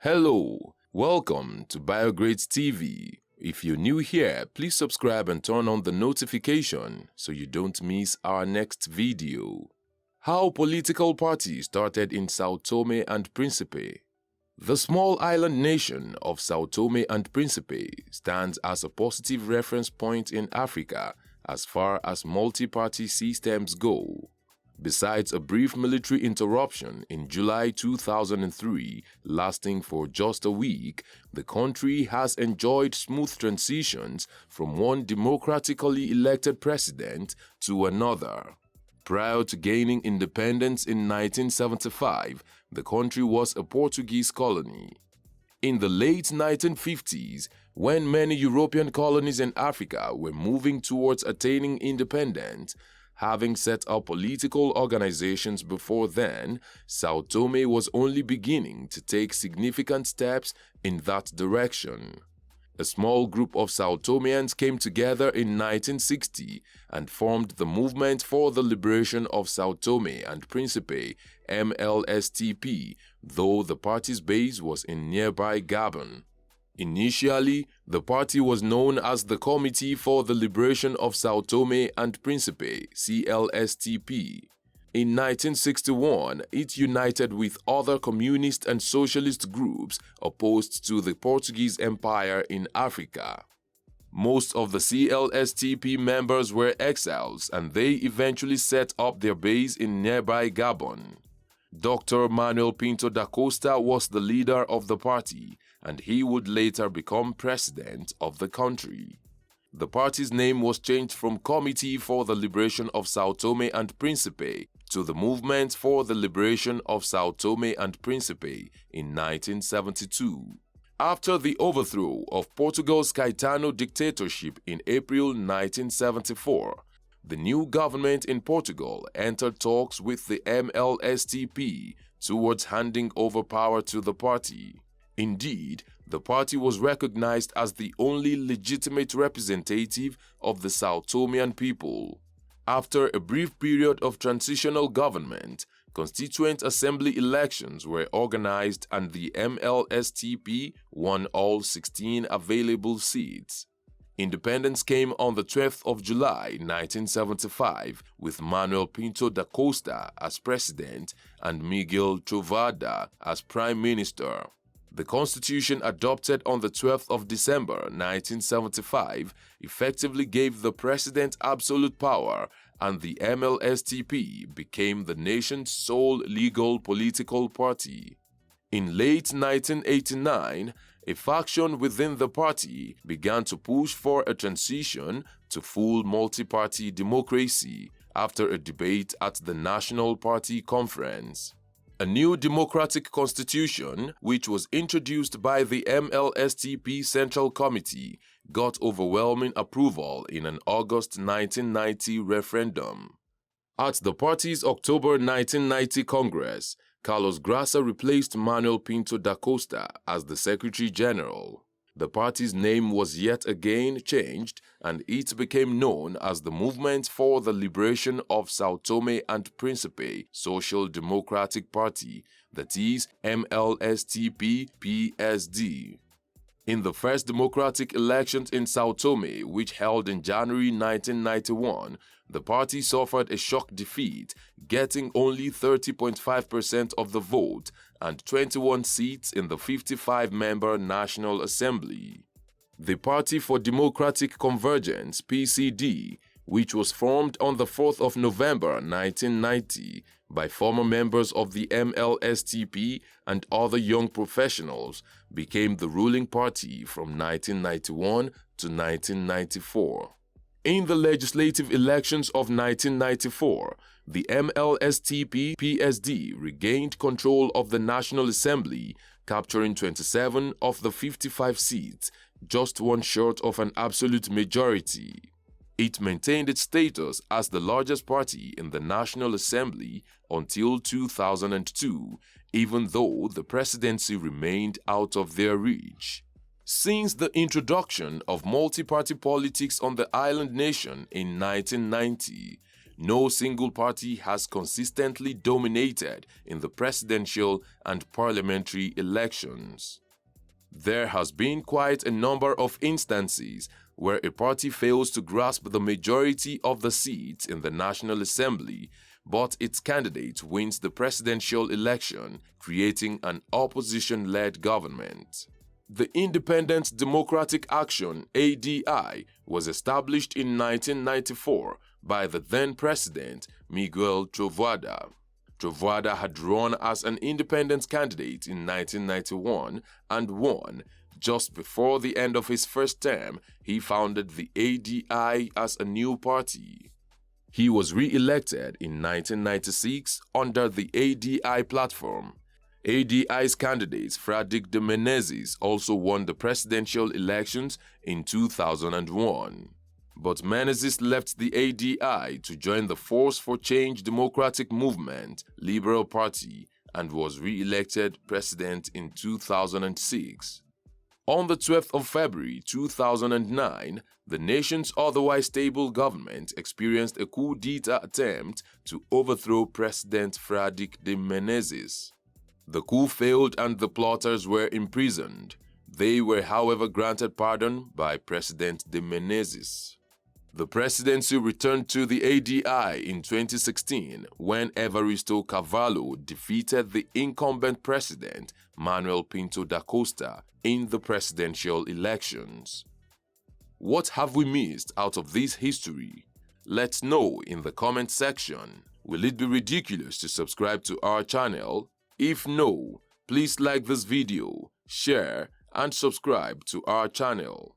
Hello, welcome to BioGrades TV. If you're new here, please subscribe and turn on the notification so you don't miss our next video. How political parties started in Sao Tome and Principe. The small island nation of Sao Tome and Principe stands as a positive reference point in Africa as far as multi-party systems go. Besides a brief military interruption in July 2003, lasting for just a week, the country has enjoyed smooth transitions from one democratically elected president to another. Prior to gaining independence in 1975, the country was a Portuguese colony. In the late 1950s, when many European colonies in Africa were moving towards attaining independence, having set up political organizations before then, Sao Tome was only beginning to take significant steps in that direction. A small group of Sao Tomeans came together in 1960 and formed the Movement for the Liberation of Sao Tome and Principe, MLSTP, though the party's base was in nearby Gabon. Initially, the party was known as the Committee for the Liberation of Sao Tome and Principe, CLSTP. In 1961, it united with other communist and socialist groups opposed to the Portuguese Empire in Africa. Most of the CLSTP members were exiles, and they eventually set up their base in nearby Gabon. Dr. Manuel Pinto da Costa was the leader of the party, and he would later become president of the country. The party's name was changed from Committee for the Liberation of Sao Tome and Principe to the Movement for the Liberation of Sao Tome and Principe in 1972. After the overthrow of Portugal's Caetano dictatorship in April 1974, the new government in Portugal entered talks with the MLSTP towards handing over power to the party. Indeed, the party was recognized as the only legitimate representative of the Sao Tomean people. After a brief period of transitional government, constituent assembly elections were organized and the MLSTP won all 16 available seats. Independence came on the 12th of July 1975 with Manuel Pinto da Costa as president and Miguel Trovoada as prime minister. The constitution adopted on the 12th of December 1975 effectively gave the president absolute power, and the MLSTP became the nation's sole legal political party. In late 1989, a faction within the party began to push for a transition to full multi-party democracy after a debate at the National Party Conference. A new democratic constitution, which was introduced by the MLSTP Central Committee, got overwhelming approval in an August 1990 referendum. At the party's October 1990 Congress, Carlos Graça replaced Manuel Pinto da Costa as the Secretary General. The party's name was yet again changed, and it became known as the Movement for the Liberation of Sao Tome and Principe Social Democratic Party, that is MLSTP-PSD. In the first democratic elections in Sao Tome, which held in January 1991, the party suffered a shock defeat, getting only 30.5% of the vote and 21 seats in the 55-member National Assembly. The Party for Democratic Convergence, PCD, which was formed on the 4th of November 1990 by former members of the MLSTP and other young professionals, became the ruling party from 1991 to 1994. In the legislative elections of 1994, the MLSTP-PSD regained control of the National Assembly, capturing 27 of the 55 seats, just one short of an absolute majority. It maintained its status as the largest party in the National Assembly until 2002, even though the presidency remained out of their reach. Since the introduction of multi-party politics on the island nation in 1990, no single party has consistently dominated in the presidential and parliamentary elections. There has been quite a number of instances where a party fails to grasp the majority of the seats in the National Assembly, but its candidate wins the presidential election, creating an opposition-led government. The Independent Democratic Action (ADI) was established in 1994 by the then-president Miguel Trovoada. Trovoada had run as an independent candidate in 1991 and won. Just before the end of his first term, he founded the ADI as a new party. He was re-elected in 1996 under the ADI platform. ADI's candidate Frederic de Menezes also won the presidential elections in 2001. But Menezes left the ADI to join the Force for Change Democratic Movement, Liberal Party, and was re-elected president in 2006. On the 12th of February 2009, the nation's otherwise stable government experienced a coup d'etat attempt to overthrow President Frederic de Menezes. The coup failed and the plotters were imprisoned. They were, however, granted pardon by President de Menezes. The presidency returned to the ADI in 2016 when Evaristo Carvalho defeated the incumbent president Manuel Pinto da Costa in the presidential elections. What have we missed out of this history? Let's know in the comment section. Will it be ridiculous to subscribe to our channel? If no, please like this video, share, and subscribe to our channel.